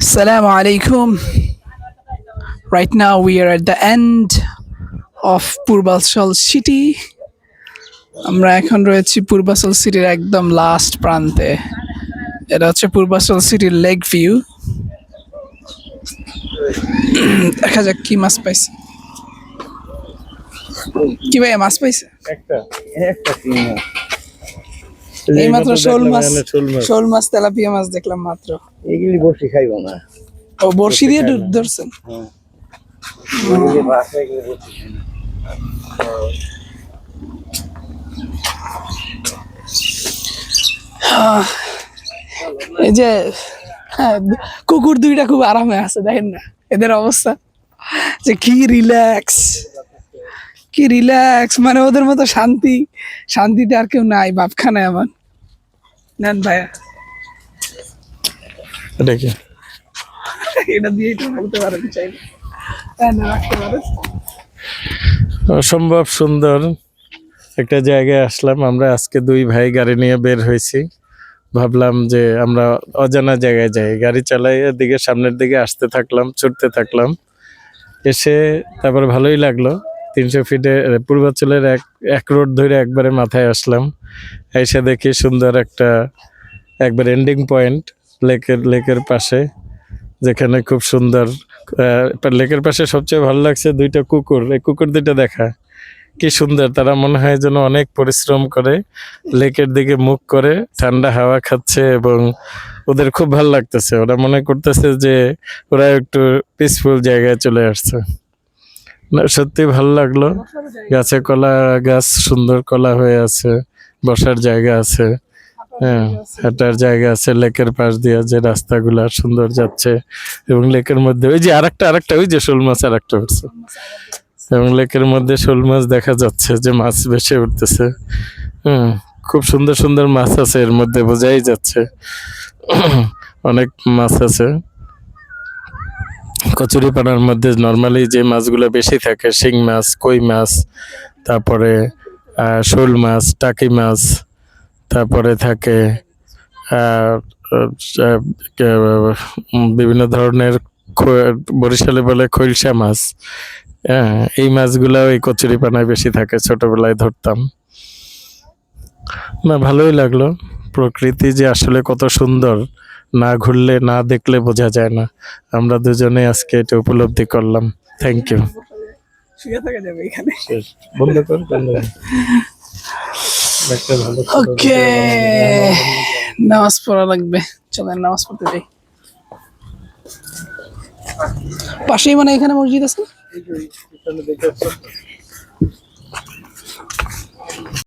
Assalamu alaikum. Right now we are at the end of Purbalchal city. আমরা এখন রয়েছি পূর্বাচল সিটির একদম লাস্ট প্রান্তে। এটা হচ্ছে পূর্বাচল সিটির লেক ভিউ। দেখা যাক কি মাছ পাইছে। কি ভাই মাছ পাইছে? একটা এই মাত্র শোল মাছ তেলাপিয়া মাছ দেখলাম মাত্র। এগুলি বসি খাইব না। ও বড়শি দিয়ে ধরছেন? এই যে কুকুর দুইটা খুব আরামে আছে, দেখেন না এদের অবস্থা, যে কি রিল্যাক্স, মানে ওদের মতো শান্তিতে আর কেউ নাই। বাপখানা এমন। নেন ভাইয়া, এটা দিয়ে বলতে পারেন চাইলে রাখতে পারেন। অসম্ভব সুন্দর একটা জায়গায় আসলাম আমরা। আজকে দুই ভাই গাড়ি নিয়ে বের হয়েছি। ভাবলাম যে আমরা অজানা জায়গায় যাই, গাড়ি চালাই, এদিকে সামনের দিকে আসতে থাকলাম, ছুটতে থাকলাম। এসে তারপরে ভালোই লাগলো। 300 ফিটে পূর্বাচলের এক রোড ধরে একবারে মাথায় আসলাম। এসে দেখি সুন্দর একবার এন্ডিং পয়েন্ট লেকের পাশে, যেখানে খুব সুন্দর। লেকের পাশে সবচেয়ে ভালো লাগছে দুইটা কুকুর। এই কুকুর দুইটা দেখা কি সুন্দর, তারা মনে হয় যেন অনেক পরিশ্রম করে লেকের দিকে মুখ করে ঠান্ডা হাওয়া খাচ্ছে, এবং ওদের খুব ভালো লাগতেছে। ওরা মনে করতেছে যে ওরা একটু পিসফুল জায়গায় চলে আসছে। সত্যি ভালো লাগলো। গাছে কলা গাছ, সুন্দর কলা হয়ে আছে, বসার জায়গা আছে, হ্যাঁ হাঁটার জায়গা আছে। লেকের পাশ দিয়ে যে রাস্তাগুলা সুন্দর যাচ্ছে, এবং লেকের মধ্যে ওই যে আরেকটা ওই যে শোল মাছ আরেকটা উঠছে, এবং লেকের মধ্যে শোল মাছ দেখা যাচ্ছে যে মাছ ভেসে উঠতেছে। খুব সুন্দর সুন্দর মাছ আছে এর মধ্যে, বোঝাই যাচ্ছে অনেক মাছ আছে। কচুরিপানার মধ্যে নর্মালি যে মাছগুলো বেশি থাকে, শিং মাছ, কই মাছ, তারপরে শোল মাছ, টাকি মাছ, তারপরে থাকে বিভিন্ন ধরনের বরিশালে বলে খৈলসা মাছ। হ্যাঁ, এই মাছগুলো এই কচুরিপানায় বেশি থাকে, ছোটবেলায় ধরতাম। না, ভালোই লাগলো। প্রকৃতি যে আসলে কত সুন্দর, না ঘুরলে না দেখলে বোঝা যায় না। আমরা দুজনে আজকে এটা উপলব্ধি করলাম। Thank you. ওকে, নামাজ পড়া লাগবে, চলেন নামাজ পড়তে যাই। পাশেই মানে এখানে মসজিদ আছে।